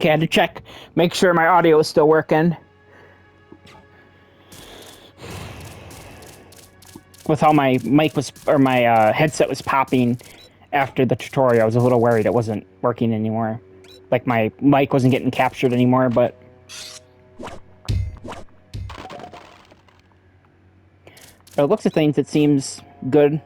Okay, I had to check, make sure my audio is still working. With how my mic was, or my headset was popping after the tutorial, I was a little worried it wasn't working anymore. Like my mic wasn't getting captured anymore, but... By the looks of things, it seems good.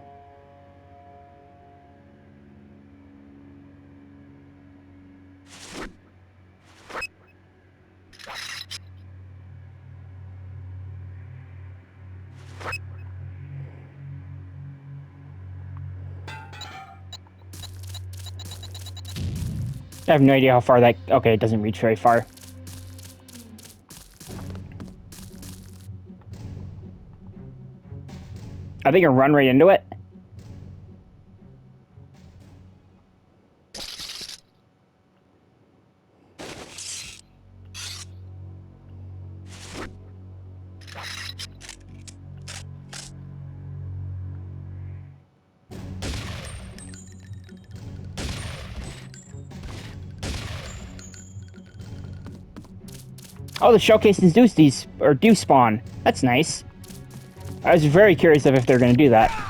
I have no idea how far that... Okay, it doesn't reach very far. I think I run right into it. Oh, the showcases do spawn. That's nice. I was very curious of if they're going to do that.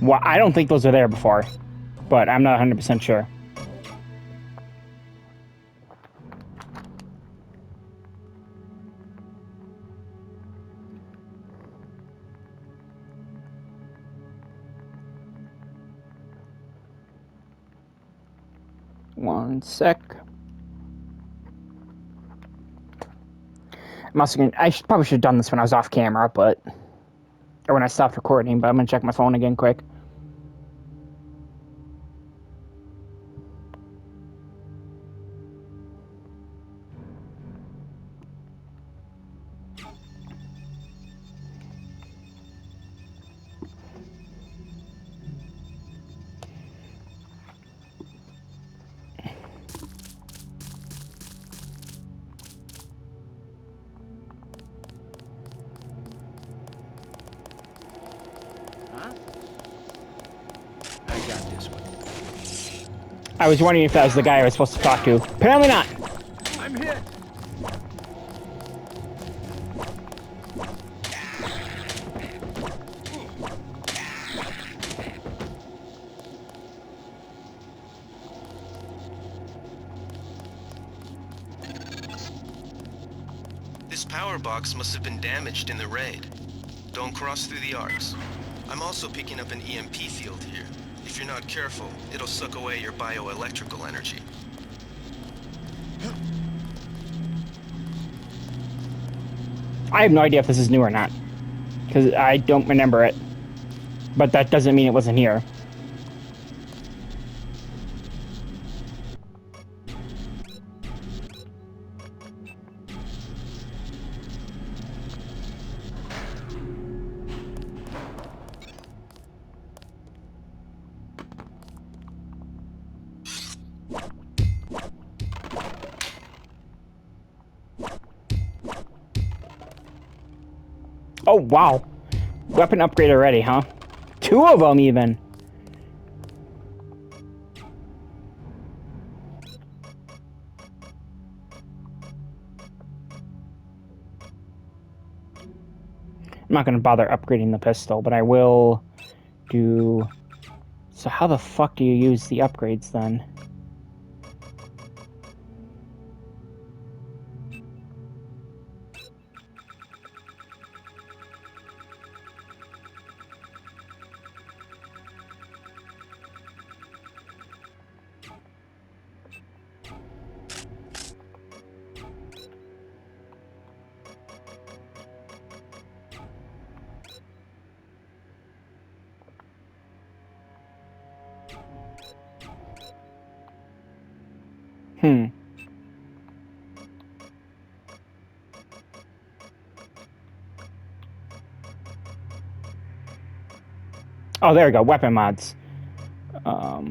Well, I don't think those were there before, but I'm not 100% sure. One sec. Probably should have done this when I was off camera, but... Or when I stopped recording, but I'm gonna check my phone again quick. I was wondering if that was the guy I was supposed to talk to. Apparently not. I'm hit. This power box must have been damaged in the raid. Don't cross through the arcs. I'm also picking up an EMP field here. If you're not careful, it'll suck away your bioelectrical energy. I have no idea if this is new or not, because I don't remember it. But that doesn't mean it wasn't here. Oh, wow. Weapon upgrade already, huh? 2 of them, even. I'm not going to bother upgrading the pistol, but I will do... So how the fuck do you use the upgrades, then? Oh, there we go. Weapon mods. I'll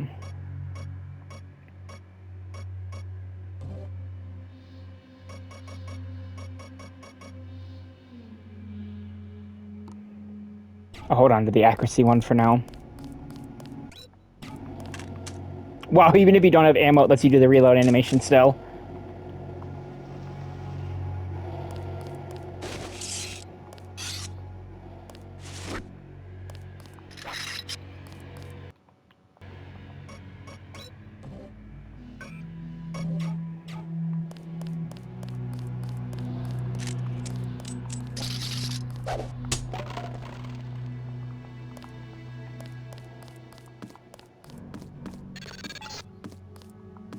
hold on to the accuracy one for now. Wow, even if you don't have ammo, it lets you do the reload animation still.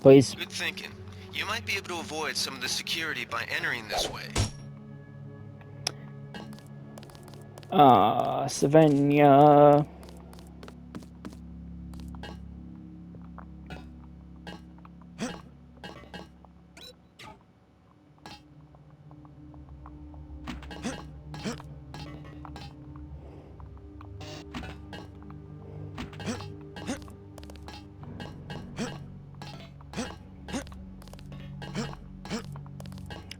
Please. Good thinking. You might be able to avoid some of the security by entering this way. Savannah.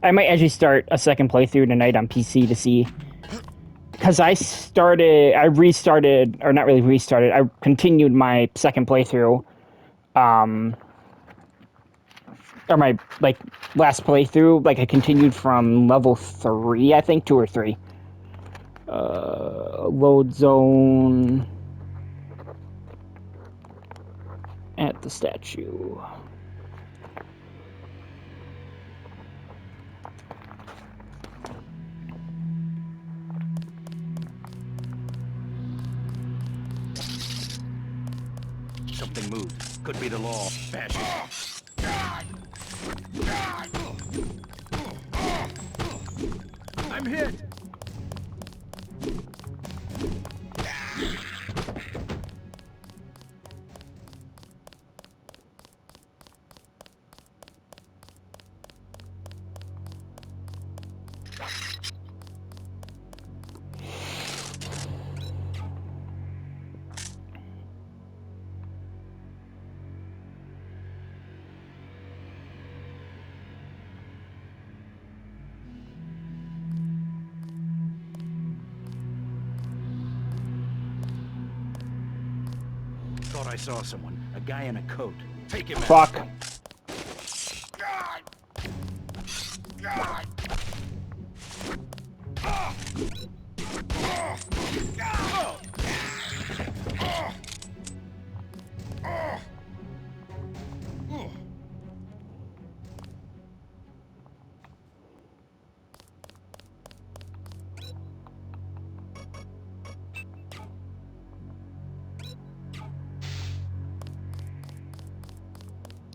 I might actually start a second playthrough tonight on PC to see. Because I restarted, or not really restarted, I continued my second playthrough. Or my, like, last playthrough. Like, I continued from level 3, I think, 2 or 3. Load zone. At the statue. Something moved. Could be the law. Fascist. I'm hit. Thought I saw someone. A guy in a coat. Take him out. Fuck.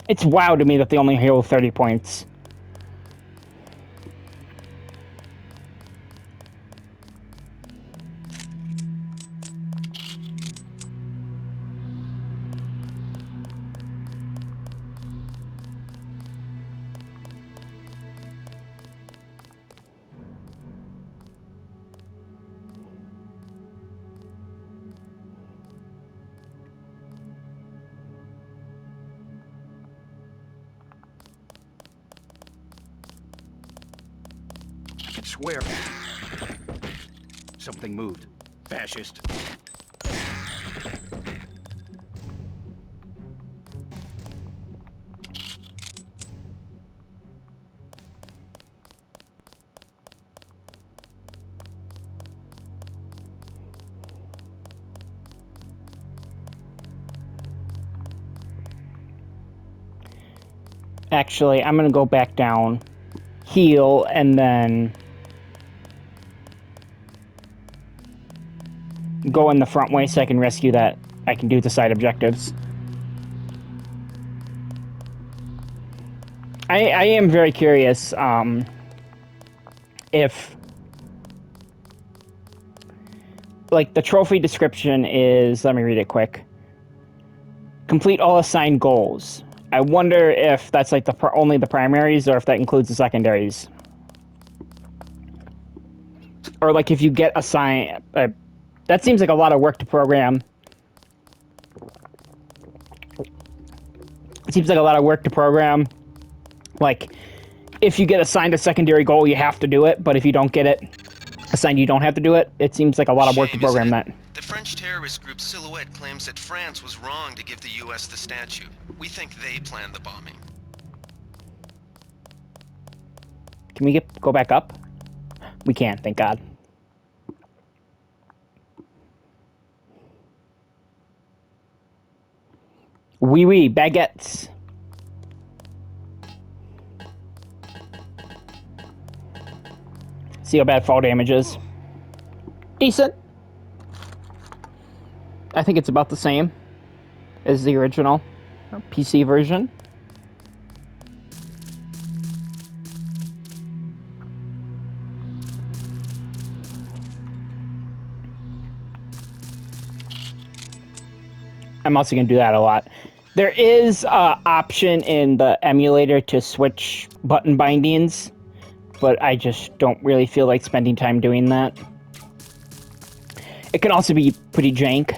It's wild to me that they only heal 30 points. I swear. Something moved. Fascist. Actually, I'm gonna go back down, heal, and then go in the front way so I can rescue that. I can do the side objectives. I am very curious if, like, the trophy description is, let me read it quick. Complete all assigned goals. I wonder if that's like only the primaries or if that includes the secondaries. Or like if you get assigned, that seems like a lot of work to program It seems like a lot of work to program. Like, if you get assigned a secondary goal, you have to do it, but if you don't get it assigned, you don't have to do it. It seems like a lot of work to program that. The French terrorist group Silhouette claims that France was wrong to give the U.S. the statue. We think they planned the bombing. Can we go back up? We can, thank God. Oui, baguettes. See how bad fall damage is. Decent. I think it's about the same as the original PC version. I'm also going to do that a lot. There is an option in the emulator to switch button bindings, but I just don't really feel like spending time doing that. It can also be pretty jank.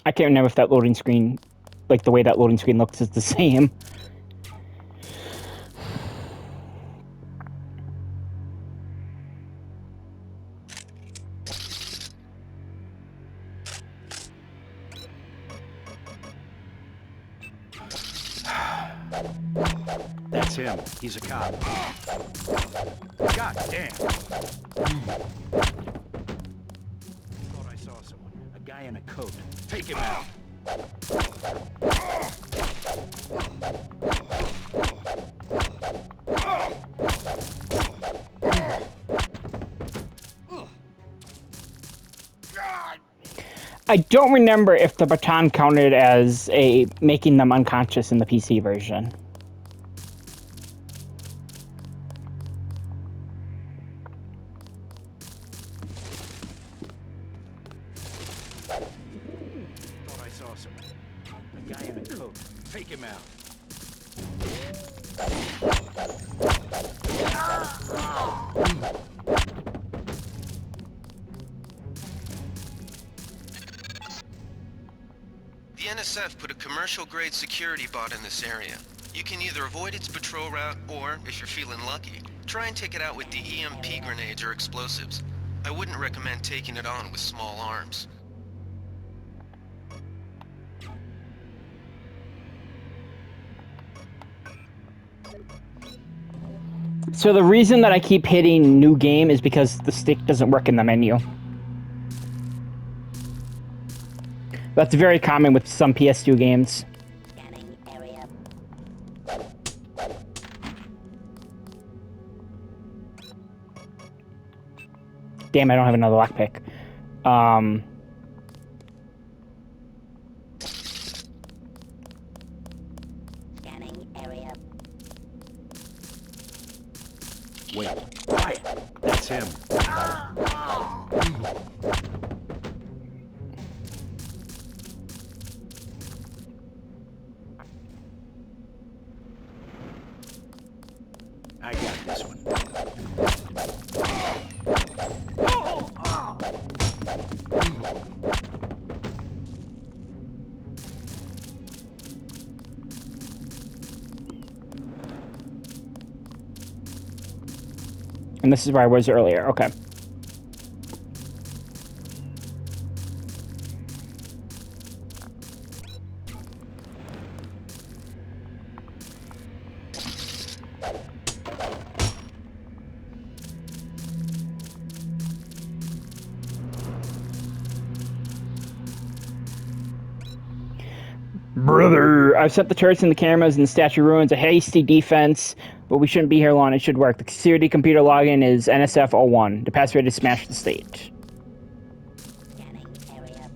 I can't remember if that loading screen, like the way that loading screen looks, is the same. That's him. He's a cop. God damn. Thought I saw someone. A guy in a coat. Take him out. I don't remember if the baton counted as making them unconscious in the PC version. Thought I saw someone. A guy in a coat. Take him out. The NSF put a commercial-grade security bot in this area. You can either avoid its patrol route, or, if you're feeling lucky, try and take it out with the EMP grenades or explosives. I wouldn't recommend taking it on with small arms. So the reason that I keep hitting new game is because the stick doesn't work in the menu. That's very common with some PS2 games. Scanning area. Damn, I don't have another lockpick. Scanning area. Wait. Quiet. That's him. I got this one. And this is where I was earlier. Okay. Brother, I've set the turrets and the cameras in the statue ruins. A hasty defense, but we shouldn't be here long. It should work. The security computer login is NSF01. The password is smash the stage. Scanning area.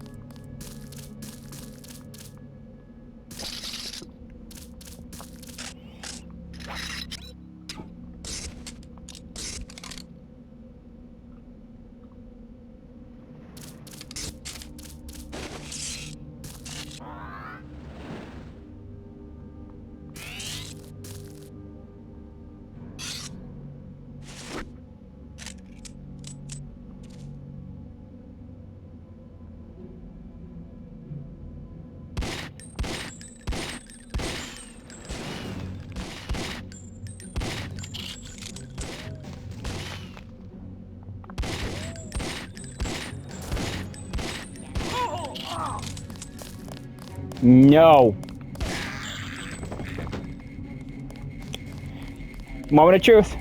No. Moment of truth.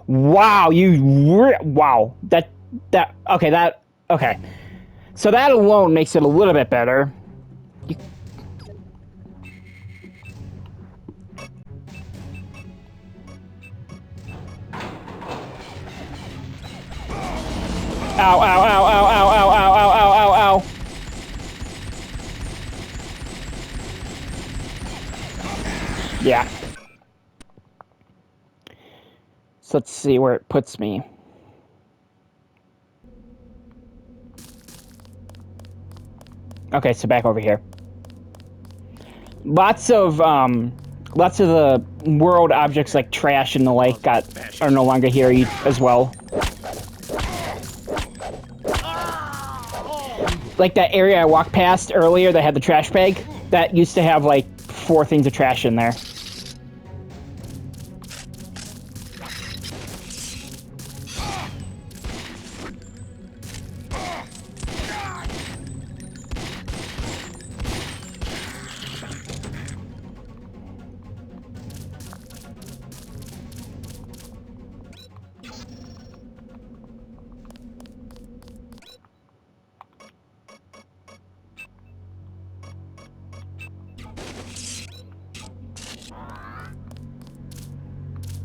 Wow, wow. Okay. So that alone makes it a little bit better. Ow, ow, ow, ow, ow, ow, ow, ow, ow, ow, ow. Yeah. So let's see where it puts me. Okay, so back over here. Lots of the world objects like trash and the like are no longer here as well. Like that area I walked past earlier that had the trash bag, that used to have like 4 things of trash in there.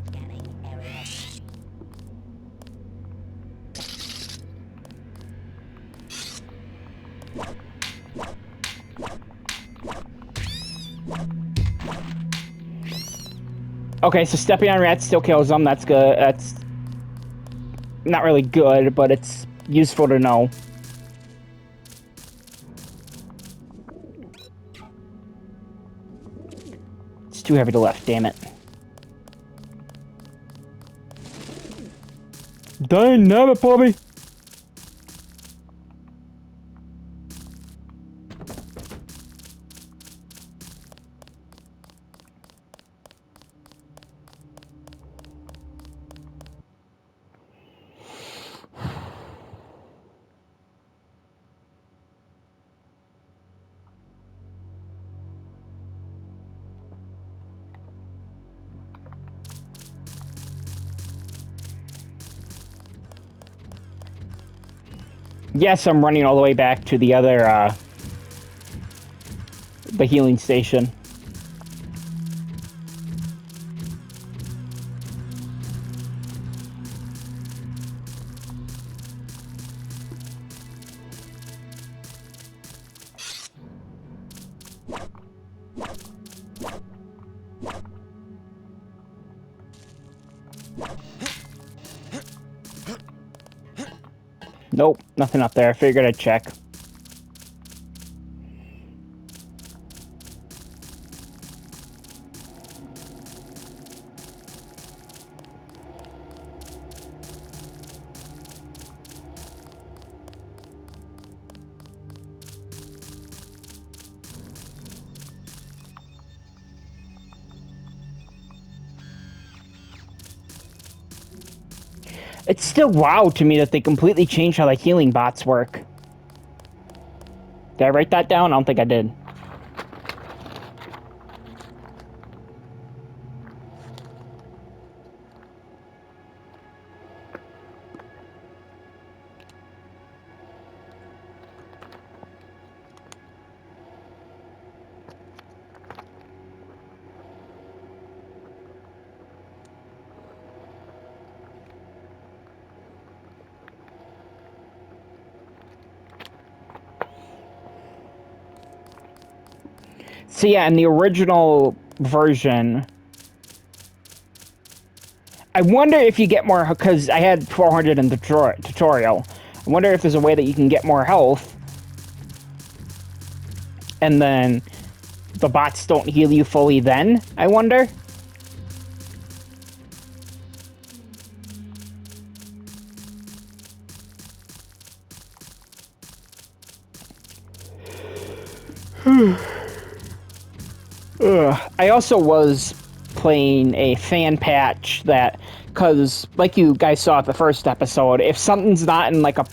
Scanning area. Okay, so stepping on rats still kills them. That's good. That's not really good, but it's useful to know. It's too heavy to lift, damn it. Dynamite, Bobby! Yes, I'm running all the way back to the other, the healing station. Nope, nothing up there. I figured I'd check. It's still wild to me that they completely changed how the healing bots work. Did I write that down? I don't think I did. So yeah, in the original version, I wonder if you get more, because I had 400 in the tutorial. I wonder if there's a way that you can get more health, and then the bots don't heal you fully then, I wonder? I also was playing a fan patch that, because like you guys saw at the first episode, if something's not in like a,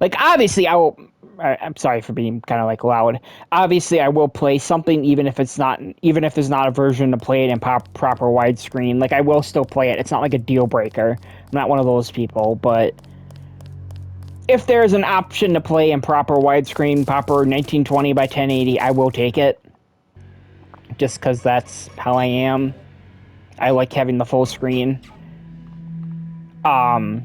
like obviously I'm sorry for being kind of like loud. Obviously I will play something even if it's not, even if there's not a version to play it in proper widescreen. Like I will still play it. It's not like a deal breaker. I'm not one of those people, but if there's an option to play in proper widescreen, proper 1920 by 1080, I will take it. Just because that's how I am. I like having the full screen. That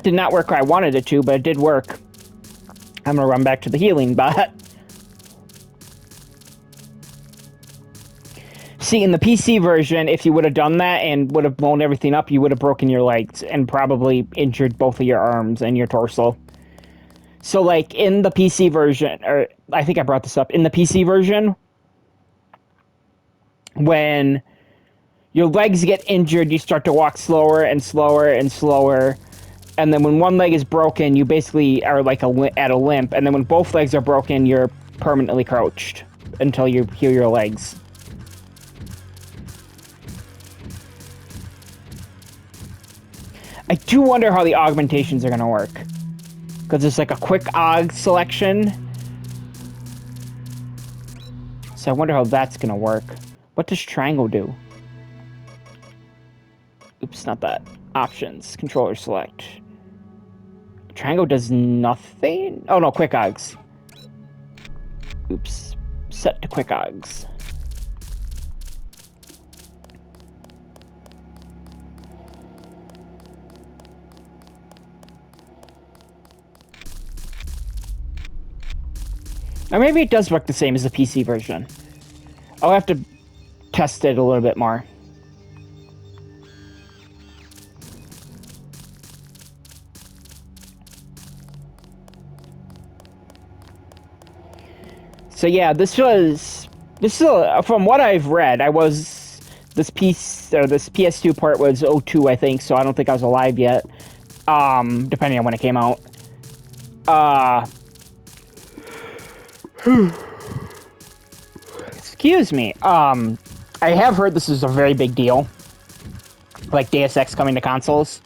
did not work where I wanted it to, but it did work. I'm gonna run back to the healing bot. See, in the PC version, if you would have done that and would have blown everything up, you would have broken your legs and probably injured both of your arms and your torso. So, like, in the PC version, or I think I brought this up, in the PC version, when your legs get injured, you start to walk slower and slower and slower. And then when one leg is broken, you basically are like at a limp. And then when both legs are broken, you're permanently crouched until you heal your legs. I do wonder how the augmentations are going to work. Because it's like a quick aug selection. So I wonder how that's going to work. What does triangle do? Oops, not that. Options. Controller select. Triangle does nothing? Oh no, quick augs. Oops. Set to quick augs. Or maybe it does work the same as the PC version. I'll have to test it a little bit more. So yeah, this is from what I've read, this PS2 port was 02, I think, so I don't think I was alive yet. Depending on when it came out. Excuse me. I have heard this is a very big deal. Like Deus Ex coming to consoles.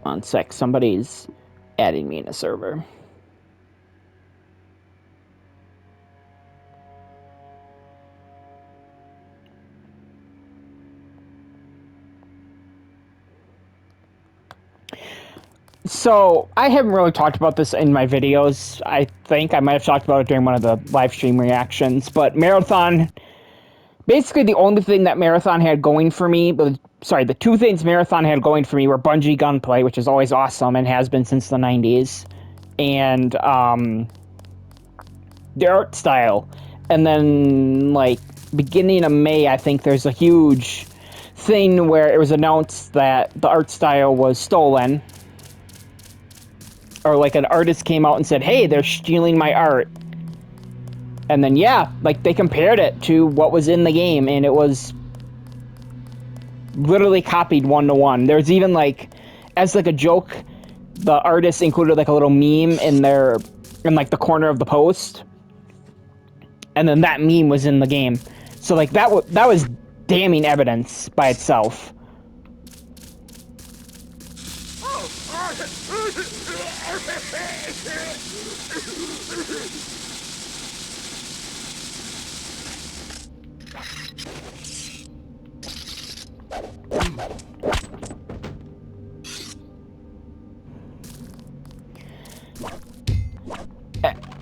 One sec, somebody's adding me in a server. So, I haven't really talked about this in my videos. I think I might have talked about it during one of the live stream reactions, but Marathon, basically the only thing that Marathon had going for me, the two things Marathon had going for me were Bungie gunplay, which is always awesome and has been since the 90s, and their art style. And then, like, beginning of May, I think there's a huge thing where it was announced that the art style was stolen. Or like an artist came out and said, hey, they're stealing my art. And then, yeah, like they compared it to what was in the game, and it was literally copied 1-to-1. There's even like, as like a joke, the artist included like a little meme in like the corner of the post. And then that meme was in the game. So like that was damning evidence by itself.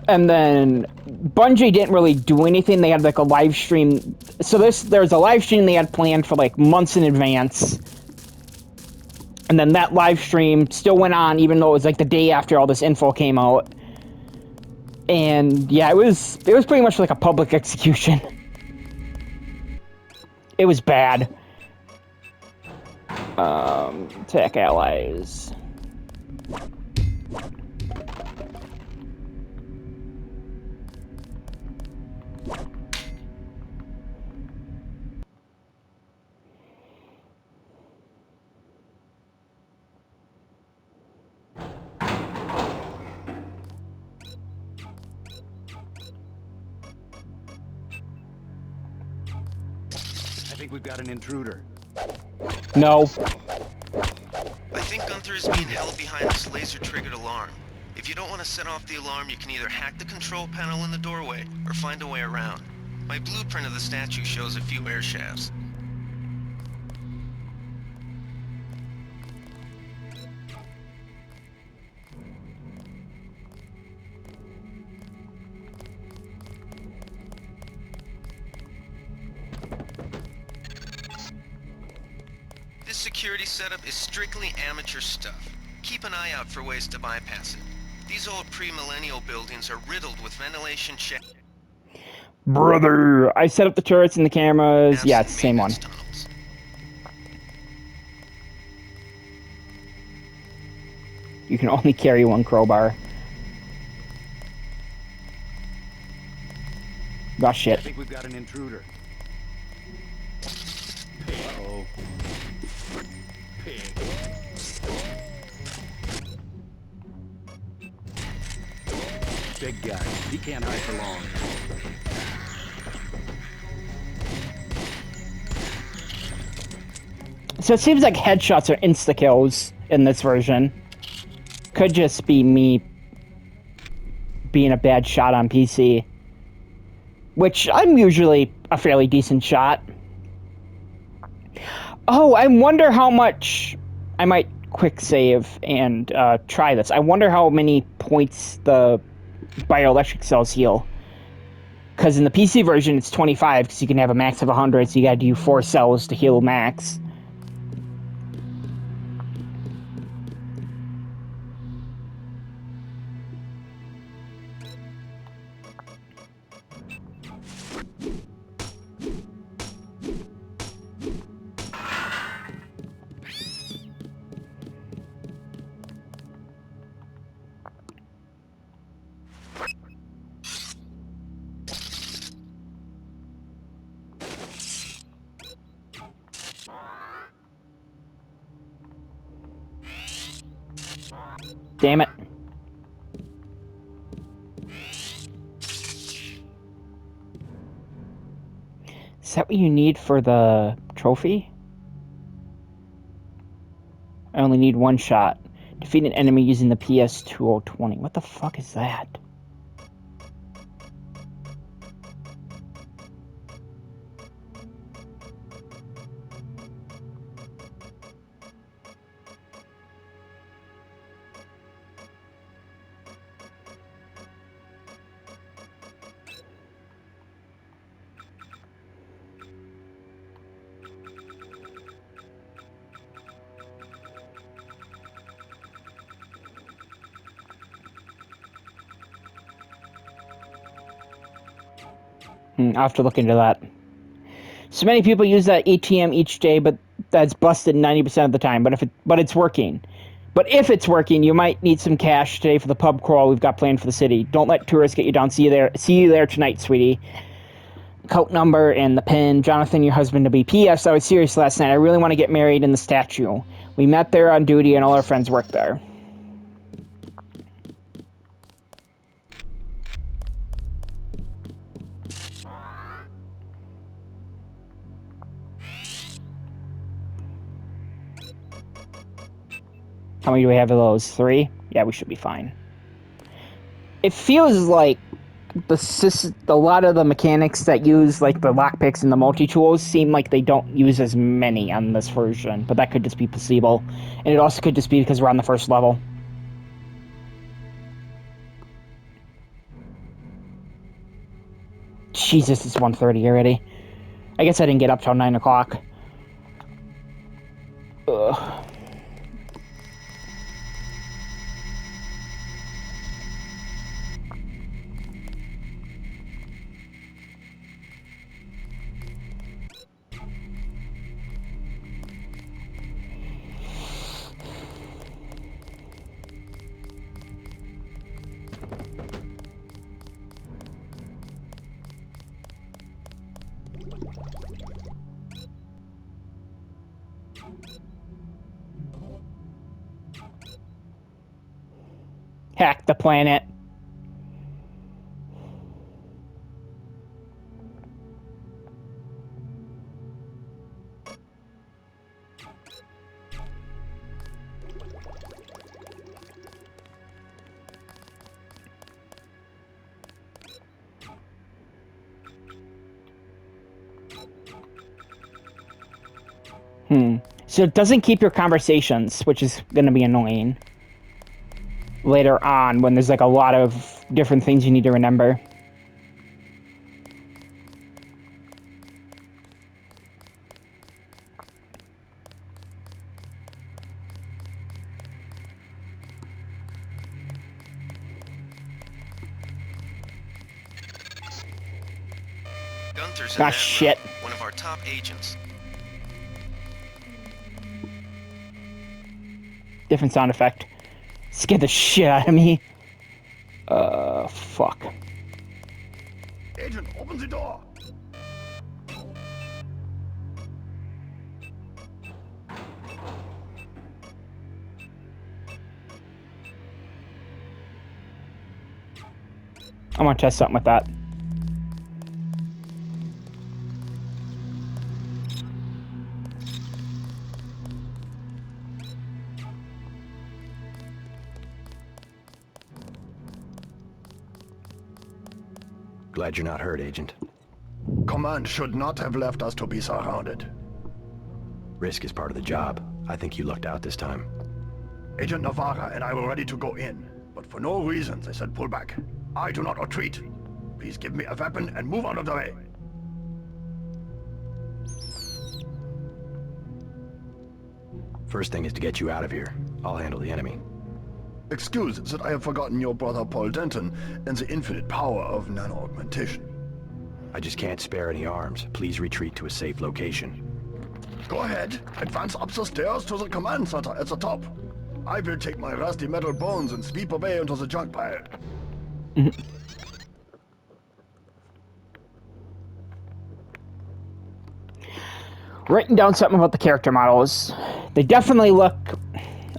And then Bungie didn't really do anything. They had like a live stream. So there's a live stream they had planned for like months in advance. And then that live stream still went on even though it was like the day after all this info came out. And yeah, it was pretty much like a public execution. It was bad. Attack allies. I think we've got an intruder. No. I think Gunther is being held behind this laser-triggered alarm. If you don't want to set off the alarm, you can either hack the control panel in the doorway, or find a way around. My blueprint of the statue shows a few air shafts. This security setup is strictly amateur stuff. Keep an eye out for ways to bypass it. These old pre-millennial buildings are riddled with ventilation shafts. Brother, I set up the turrets and the cameras. Yeah, it's the same one. Tunnels. You can only carry one crowbar. Oh I shit. think we've got an intruder. Uh-oh. Pig. Big guy. He can't hide for long. So it seems like headshots are insta-kills in this version. Could just be me being a bad shot on PC. Which, I'm usually a fairly decent shot. Oh, I wonder how much... I might quick save and try this. I wonder how many points the bioelectric cells heal. Because in the PC version, it's 25, because you can have a max of 100, so you gotta do 4 cells to heal max. Damn it. Is that what you need for the trophy? I only need one shot. Defeat an enemy using the PS2020. What the fuck is that? I'll have to look into that. So many people use that ATM each day, but that's busted 90% of the time. But it's working. But if it's working, you might need some cash today for the pub crawl we've got planned for the city. Don't let tourists get you down. See you there tonight, sweetie. Coat number and the pin. Jonathan, your husband to be. P.S. I was serious last night. I really want to get married in the statue. We met there on duty, and all our friends work there. How many do we have of those? 3? Yeah, we should be fine. It feels like a lot of the mechanics that use like the lockpicks and the multi-tools seem like they don't use as many on this version, but that could just be placebo. And it also could just be because we're on the first level. Jesus, it's 1:30 already. I guess I didn't get up till 9 o'clock. Ugh. Hack the planet. So it doesn't keep your conversations, which is going to be annoying later on when there's like a lot of different things you need to remember. Gunther's Ah, in that shit. room, one of our top agents. Different sound effect. Scared the shit out of me. Fuck. Agent, open the door. I want to test something with that. Glad you're not hurt, Agent. Command should not have left us to be surrounded. Risk is part of the job. I think you lucked out this time. Agent Navarra and I were ready to go in, but for no reason they said pull back. I do not retreat. Please give me a weapon and move out of the way. First thing is to get you out of here. I'll handle the enemy. Excuse that I have forgotten your brother Paul Denton and the infinite power of nano-augmentation. I just can't spare any arms. Please retreat to a safe location. Go ahead, advance up the stairs to the command center at the top. I will take my rusty metal bones and sweep away into the junk pile. Writing down something about the character models. They definitely look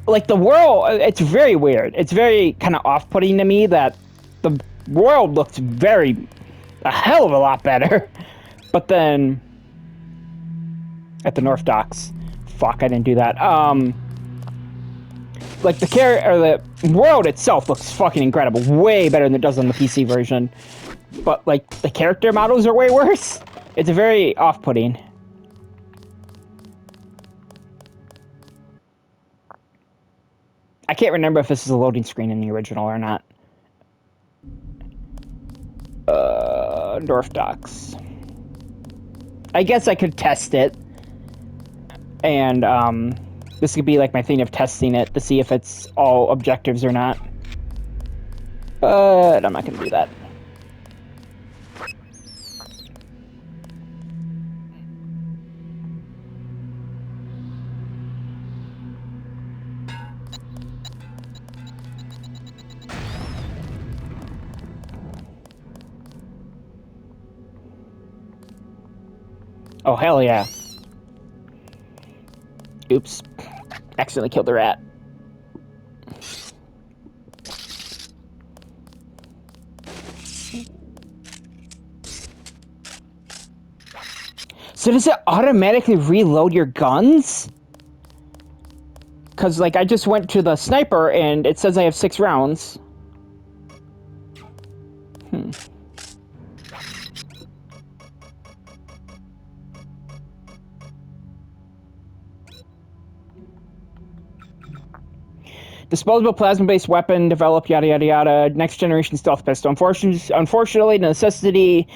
like the world. It's very weird. It's very kind of off-putting to me that the world looks a hell of a lot better. But then at the North Docks, fuck, I didn't do that. Like the world itself looks fucking incredible, way better than it does on the PC version. But like the character models are way worse. It's very off-putting. I can't remember if this is a loading screen in the original or not. North Docks. I guess I could test it. And, this could be like my thing of testing it to see if it's all objectives or not. But I'm not gonna do that. Oh, hell yeah. Oops. Accidentally killed the rat. So does it automatically reload your guns? Because, like, I just went to the sniper and it says I have 6 rounds. Disposable plasma-based weapon developed, yada yada yada. Next generation stealth pistol. Unfortunately, the necessity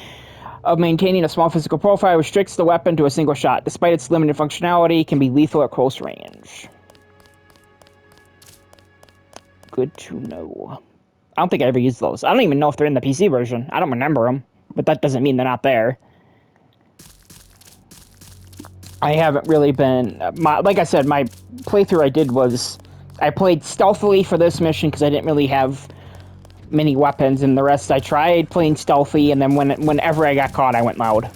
of maintaining a small physical profile restricts the weapon to a single shot. Despite its limited functionality, it can be lethal at close range. Good to know. I don't think I ever used those. I don't even know if they're in the PC version. I don't remember them, but that doesn't mean they're not there. I haven't really been... like I said, my playthrough I did was... I played stealthily for this mission because I didn't really have many weapons, and the rest I tried playing stealthy, and then whenever I got caught, I went loud.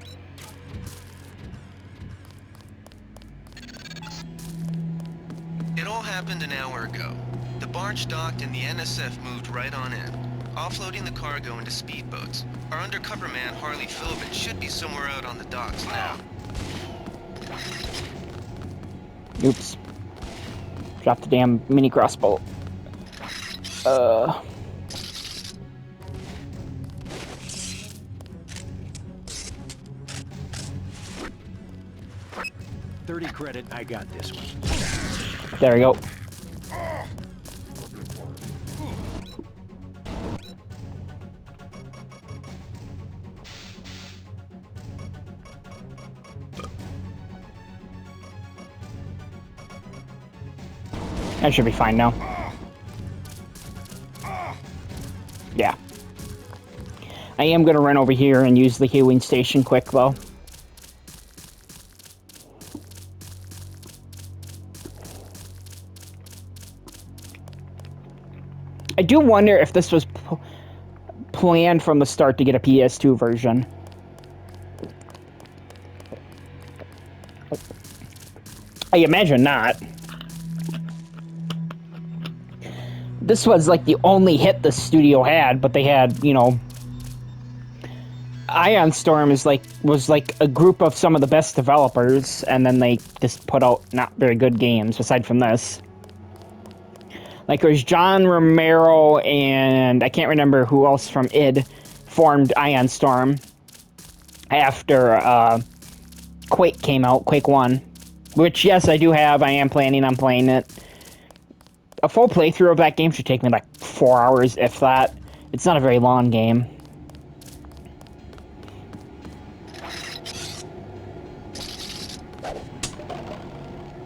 It all happened an hour ago. The barge docked and the NSF moved right on in, offloading the cargo into speedboats. Our undercover man, Harley Philbin, should be somewhere out on the docks now. Oops. Dropped the damn mini crossbow. 30 credit, I got this one. There we go. I should be fine now. Yeah. I am going to run over here and use the healing station quick, though. I do wonder if this was planned from the start to get a PS2 version. I imagine not. This was like the only hit the studio had, but they had, you know, Ion Storm was like a group of some of the best developers, and then they just put out not very good games aside from this. Like there's John Romero and I can't remember who else from id formed Ion Storm after Quake came out, Quake 1, which yes I do have. I am planning on playing it. A full playthrough of that game should take me like 4 hours, if that. It's not a very long game.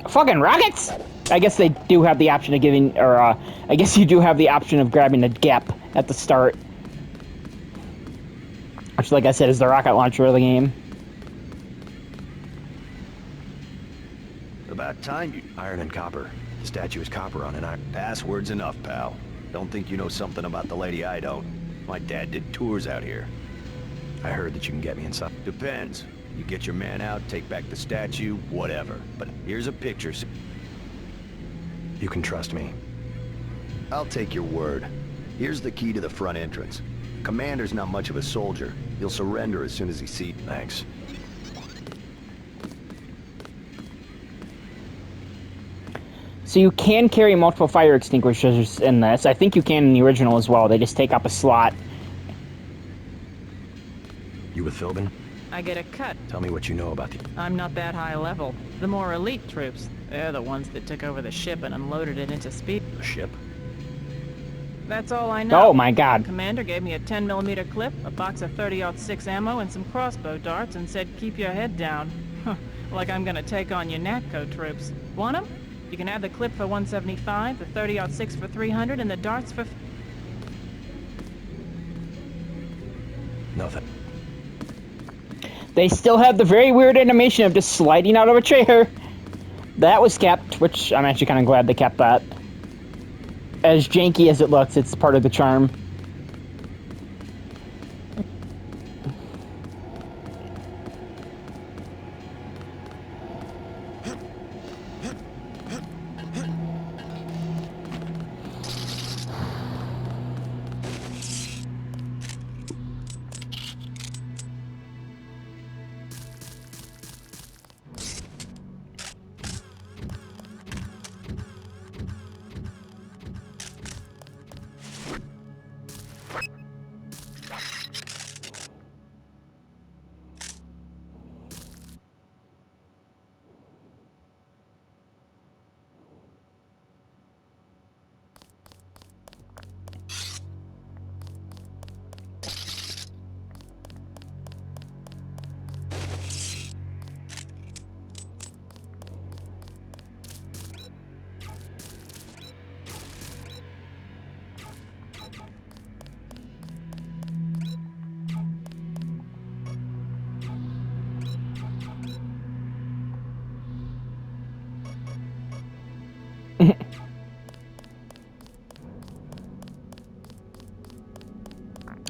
Fucking rockets! I guess they do have the option of giving, or I guess you do have the option of grabbing a gap at the start. Which, like I said, is the rocket launcher of the game. About time you... Iron and copper. The statue is copper on an iron. Password's enough, pal. Don't think you know something about the lady I don't. My dad did tours out here. I heard that you can get me inside. Depends. You get your man out, take back the statue, whatever. But here's a picture. You can trust me. I'll take your word. Here's the key to the front entrance. Commander's not much of a soldier. He'll surrender as soon as he sees... Thanks. So you can carry multiple fire extinguishers in this. I think you can in the original as well. They just take up a slot. You with Philbin? I get a cut. Tell me what you know about the... I'm not that high level. The more elite troops, they're the ones that took over the ship and unloaded it into speed. The ship? That's all I know. Oh my god. Commander gave me a 10mm clip, a box of 30-06 ammo, and some crossbow darts and said keep your head down. Like I'm gonna take on your NATCO troops. Want 'em? You can have the clip for 175, the 30-06 for 300, and the darts for... Nothing. They still have the very weird animation of just sliding out of a chair. That was kept, which I'm actually kind of glad they kept that. As janky as it looks, it's part of the charm.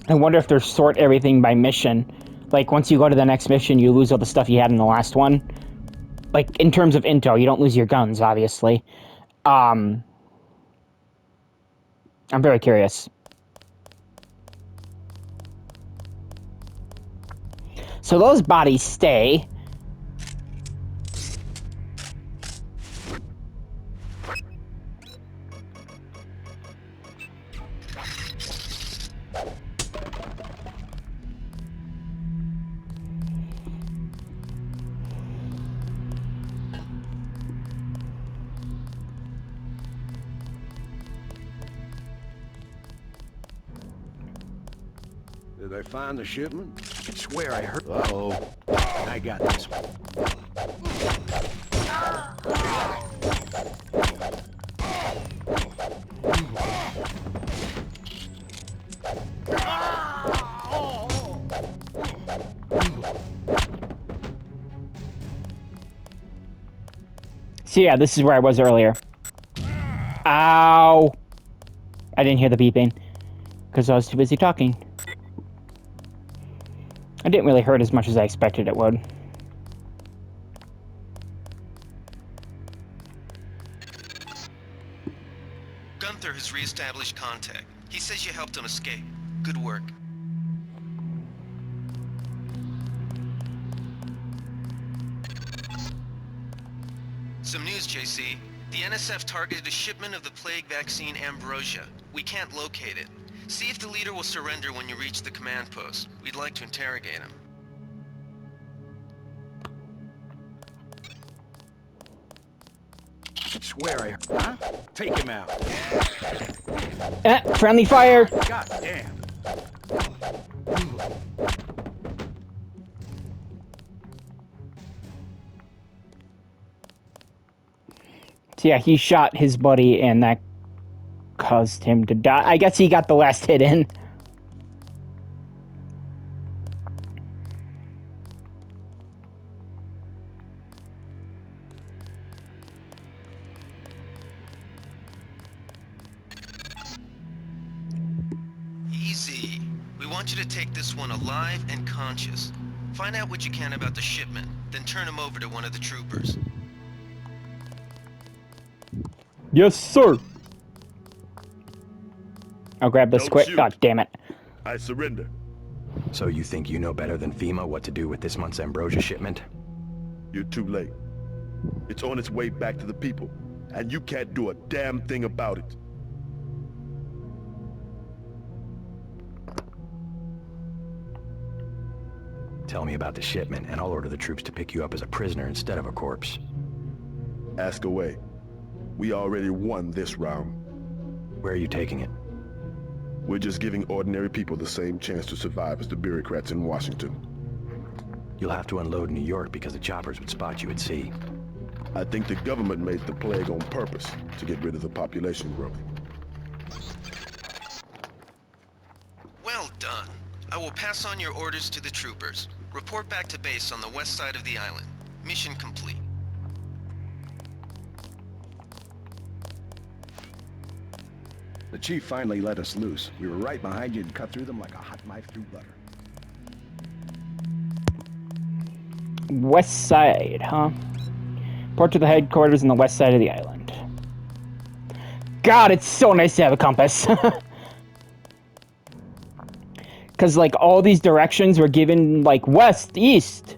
I wonder if they sort everything by mission. Like, once you go to the next mission, you lose all the stuff you had in the last one. Like, in terms of intel, you don't lose your guns, obviously. I'm very curious. So those bodies stay. Did they find the shipment? I swear I heard... Uh-oh. I got this one. So yeah, this is where I was earlier. Ow! I didn't hear the beeping, because I was too busy talking. It didn't really hurt as much as I expected it would. Gunther has re-established contact. He says you helped him escape. Good work. Some news, JC. The NSF targeted a shipment of the plague vaccine Ambrosia. We can't locate it. See if the leader will surrender when you reach the command post. We'd like to interrogate him. I swear I heard... Huh? Take him out. Friendly fire! God damn. So yeah, he shot his buddy and that caused him to die. I guess he got the last hit in. Easy. We want you to take this one alive and conscious. Find out what you can about the shipment, then turn him over to one of the troopers. Yes, sir. I'll grab this Don't quick. shoot. God damn it. I surrender. So you think you know better than FEMA what to do with this month's Ambrosia shipment? You're too late. It's on its way back to the people, and you can't do a damn thing about it. Tell me about the shipment, and I'll order the troops to pick you up as a prisoner instead of a corpse. Ask away. We already won this round. Where are you taking it? We're just giving ordinary people the same chance to survive as the bureaucrats in Washington. You'll have to unload in New York because the choppers would spot you at sea. I think the government made the plague on purpose to get rid of the population growth. Well done. I will pass on your orders to the troopers. Report back to base on the west side of the island. Mission complete. The chief finally let us loose. We were right behind you and cut through them like a hot knife through butter. West side, huh? Port to the headquarters on the west side of the island. God, it's so nice to have a compass. Because, like, all these directions were given, like, west, east.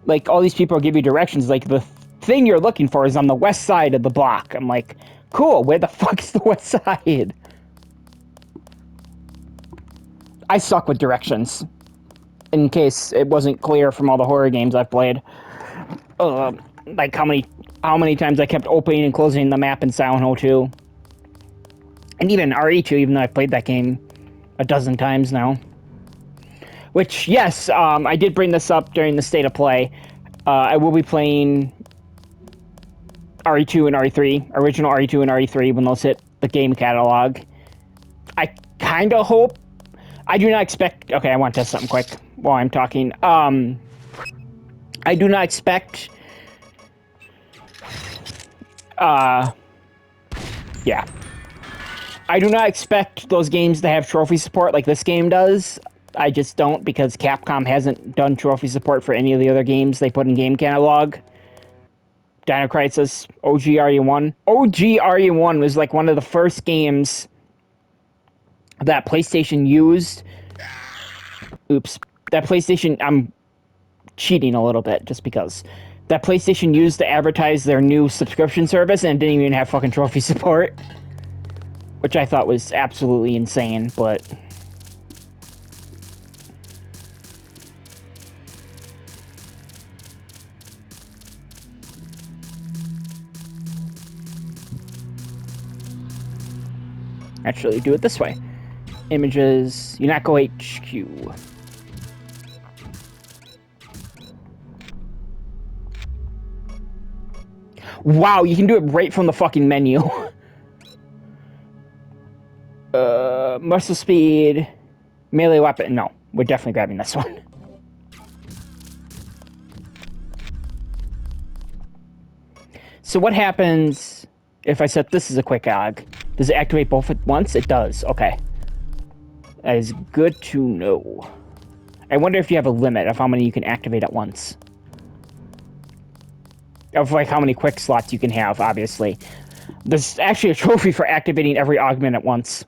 Like, all these people give you directions. Like, the thing you're looking for is on the west side of the block. I'm like, cool, where the fuck is the west side? I suck with directions. In case it wasn't clear from all the horror games I've played. Like, how many times I kept opening and closing the map in Silent Hill 2. And even RE2, even though I've played that game a dozen times now. Which, yes, I did bring this up during the State of Play. I will be playing RE2 and RE3, original RE2 and RE3, when those hit the game catalog. I kind of hope... I do not expect... Okay, I want to test something quick while I'm talking. I do not expect... Yeah. I do not expect those games to have trophy support like this game does. I just don't, because Capcom hasn't done trophy support for any of the other games they put in Game Catalog. Dino Crisis, OGRE1. OGRE1 was like one of the first games that PlayStation used. Oops. That PlayStation... I'm cheating a little bit, just because. That PlayStation used to advertise their new subscription service, and it didn't even have fucking trophy support. Which I thought was absolutely insane, but... Actually, do it this way. Images, Unako HQ. Wow, you can do it right from the fucking menu. Muscle speed, melee weapon. No, we're definitely grabbing this one. So what happens if I set this as a quick AUG? Does it activate both at once? It does. Okay. That is good to know. I wonder if you have a limit of how many you can activate at once. Of like how many quick slots you can have, obviously. There's actually a trophy for activating every augment at once.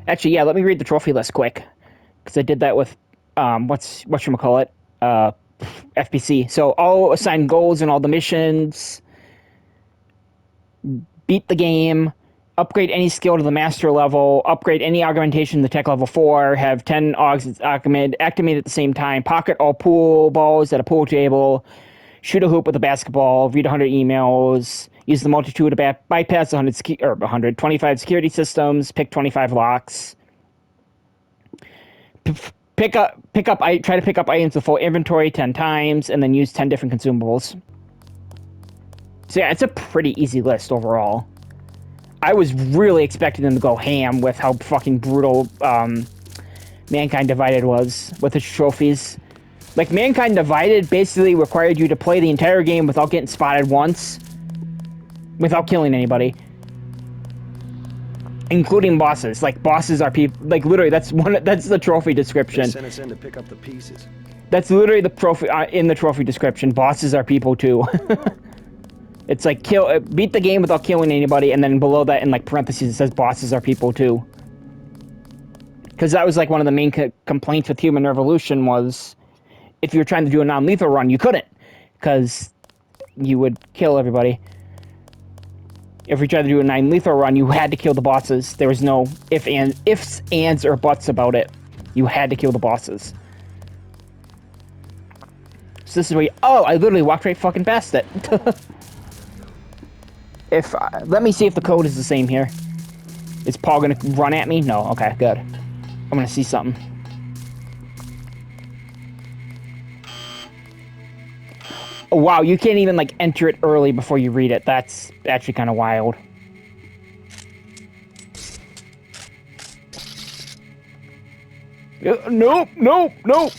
Actually, yeah, let me read the trophy list quick. Because I did that with, whatchamacallit, FPC. So, all assigned goals and all the missions. Beat the game. Upgrade any skill to the master level. Upgrade any augmentation to tech level 4. Have 10 augs activate at the same time. Pocket all pool balls at a pool table. Shoot a hoop with a basketball. Read 100 emails. Use the multi-tool to bypass 125 security systems. Pick 25 locks. Try to pick up items with full inventory 10 times, and then use 10 different consumables. So yeah, it's a pretty easy list overall. I was really expecting them to go ham with how fucking brutal Mankind Divided was with its trophies. Like, Mankind Divided basically required you to play the entire game without getting spotted once. Without killing anybody. Including bosses. Like, bosses are people... Like, literally, that's the trophy description. They sent us in to pick up the pieces. That's literally the trophy in the trophy description. Bosses are people, too. It's like, beat the game without killing anybody, and then below that, in like parentheses, it says bosses are people, too. Because that was like one of the main complaints with Human Revolution was... If you were trying to do a non-lethal run, you couldn't. Because you would kill everybody. If you tried to do a non-lethal run, you had to kill the bosses. There was no ifs, ands, or buts about it. You had to kill the bosses. So this is where you... Oh, I literally walked right fucking past it. Let me see if the code is the same here. Is Paul gonna run at me? No. Okay, good. I'm gonna see something. Oh, wow, you can't even, like, enter it early before you read it. That's actually kind of wild. Nope, nope, nope!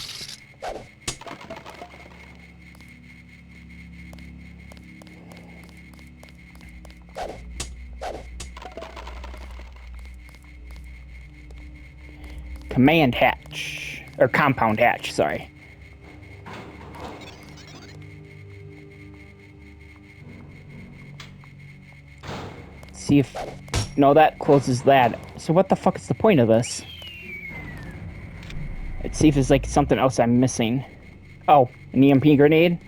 Command hatch. Or compound hatch, sorry. See if... No, that closes that. So what the fuck is the point of this? Let's see if there's like something else I'm missing. Oh, an EMP grenade?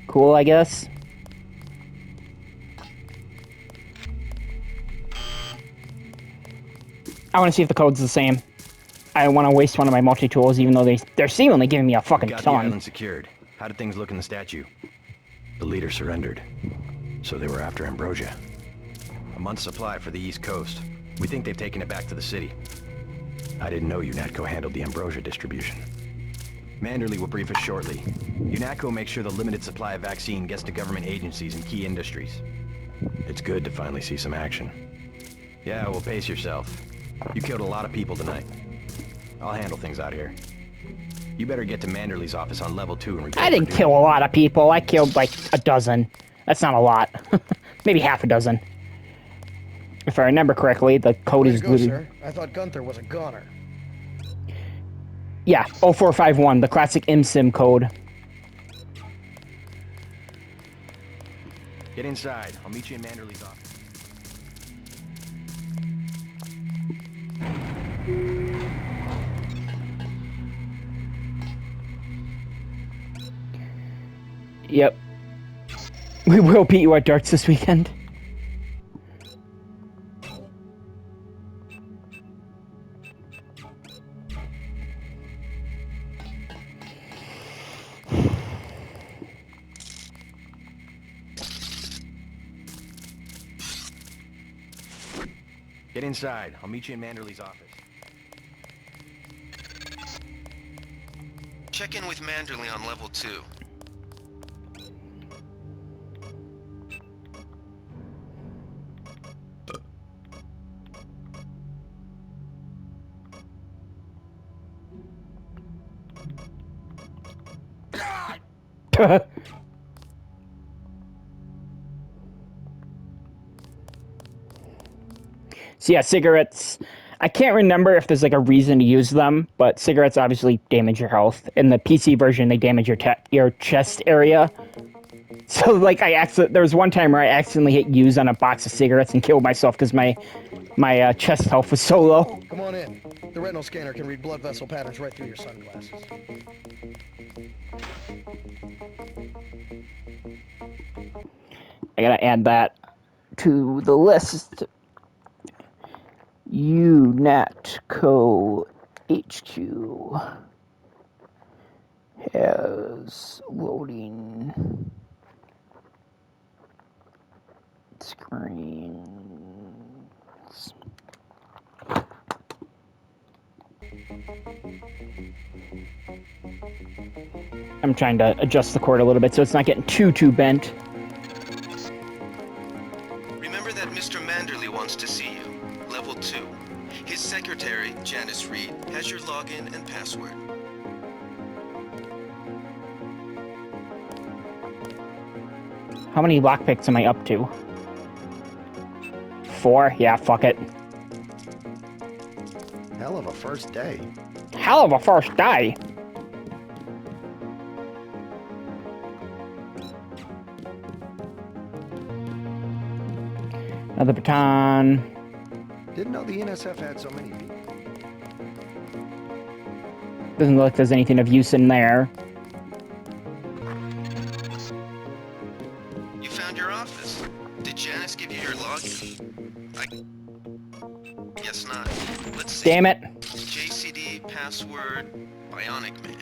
Cool, I guess. I want to see if the code's the same. I don't want to waste one of my multi-tools, even though they're seemingly giving me a fucking Got ton. the island secured. How did things look in the statue? The leader surrendered. So they were after Ambrosia. A month's supply for the East Coast. We think they've taken it back to the city. I didn't know UNATCO handled the Ambrosia distribution. Manderley will brief us shortly. UNATCO makes sure the limited supply of vaccine gets to government agencies and key industries. It's good to finally see some action. Yeah, well, pace yourself. You killed a lot of people tonight. I'll handle things out here. You better get to Manderley's office on level 2 and report. I didn't kill a lot of people. I killed like a dozen. That's not a lot. Maybe half a dozen. If I remember correctly, the code Way to is go, sir. I thought Gunther was a goner. Yeah, 0451, the classic IMSIM code. Get inside. I'll meet you in Manderley's office. Yep. We will beat you at darts this weekend. Get inside. I'll meet you in Manderley's office. Check in with Manderley on level 2. So yeah, cigarettes. I can't remember if there's like a reason to use them, but cigarettes obviously damage your health. In the PC version, they damage your chest area. So like there was one time where I accidentally hit use on a box of cigarettes and killed myself because my chest health was so low. Come on in. The retinal scanner can read blood vessel patterns right through your sunglasses. I gotta add that to the list. UNATCO HQ has loading screens. I'm trying to adjust the cord a little bit so it's not getting too bent. Remember that Mr. Manderley wants to see you. Level 2. His secretary, Janice Reed, has your login and password. How many lockpicks am I up to? 4? Yeah, fuck it. Hell of a first day. Hell of a first day. Another baton. Didn't know the NSF had so many people. Doesn't look like there's anything of use in there. You found your office. Did Janice give you your login? I guess not. Let's see. Damn it. JCD password Bionic Man.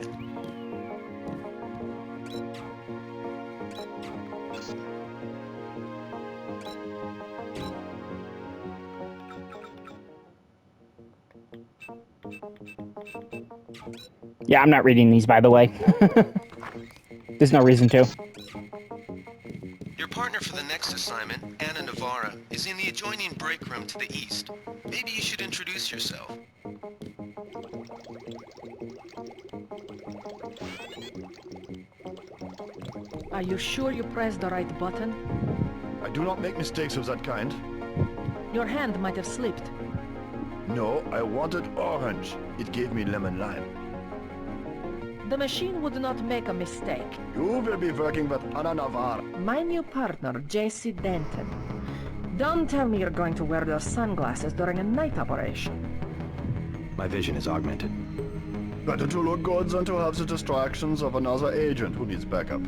Yeah, I'm not reading these, by the way. There's no reason to. Your partner for the next assignment, Anna Navarra, is in the adjoining break room to the east. Maybe you should introduce yourself. Are you sure you pressed the right button? I do not make mistakes of that kind. Your hand might have slipped. No, I wanted orange. It gave me lemon lime. The machine would not make a mistake. You will be working with Anna Navarre. My new partner, J.C. Denton. Don't tell me you're going to wear those sunglasses during a night operation. My vision is augmented. Better to look good than to have the distractions of another agent who needs backup.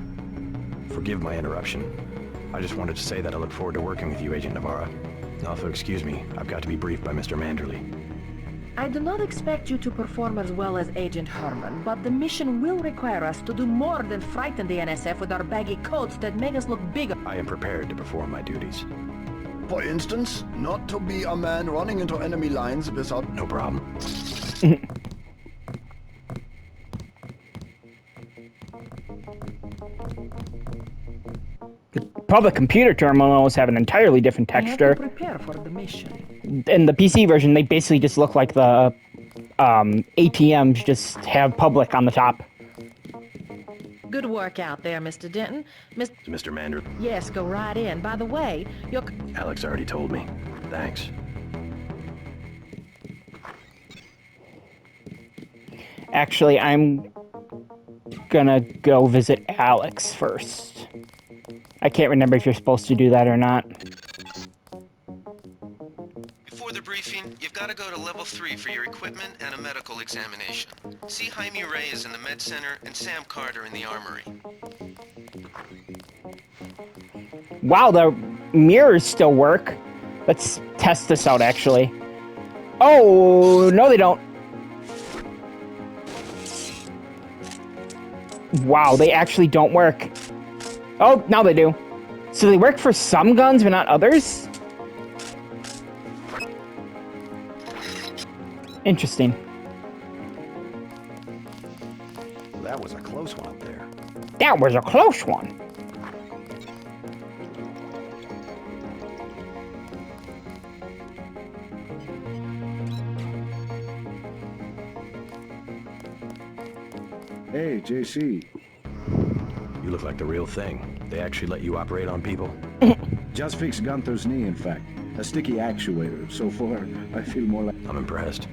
Forgive my interruption. I just wanted to say that I look forward to working with you, Agent Navarra. Also, excuse me, I've got to be briefed by Mr. Manderley. I do not expect you to perform as well as Agent Herman, but the mission will require us to do more than frighten the NSF with our baggy coats that make us look bigger. I am prepared to perform my duties. For instance, not to be a man running into enemy lines without... No problem. Public computer terminals have an entirely different texture. We have to prepare for the mission. In the PC version, they basically just look like the ATMs, just have public on the top. Good work out there, Mr. Denton. Mr. Mander. Yes, go right in. By the way, your... Alex already told me. Thanks. Actually, I'm gonna go visit Alex first. I can't remember if you're supposed to do that or not. Before the briefing, you've got to go to level 3 for your equipment and a medical examination. See Jaime Reyes in the med center and Sam Carter in the armory. Wow, the mirrors still work. Let's test this out, actually. Oh, no they don't. Wow, they actually don't work. Oh, now they do. So they work for some guns, but not others? Interesting. Well, that was a close one up there. That was a close one. Hey, JC. You look like the real thing. They actually let you operate on people? Just fixed Gunther's knee, in fact. A sticky actuator. So far, I feel more like... I'm impressed.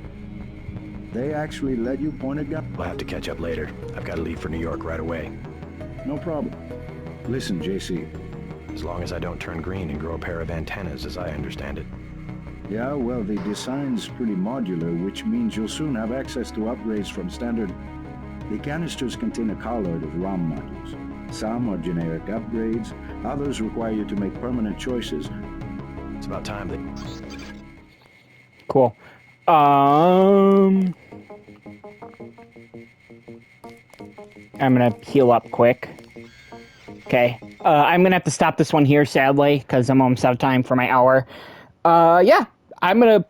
They actually let you point a gun? We'll have to catch up later. I've got to leave for New York right away. No problem. Listen, JC. As long as I don't turn green and grow a pair of antennas, as I understand it. Yeah, well, the design's pretty modular, which means you'll soon have access to upgrades from standard... The canisters contain a carload of ROM modules. Some are generic upgrades, others require you to make permanent choices. It's about time that... Cool. I'm gonna heal up quick. Okay. I'm gonna have to stop this one here, sadly, because I'm almost out of time for my hour. Yeah. I'm gonna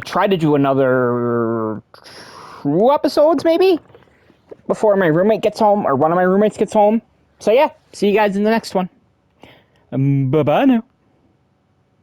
try to do another 2 episodes, maybe? Before my roommate gets home, or one of my roommates gets home. So yeah, see you guys in the next one. Bye-bye now.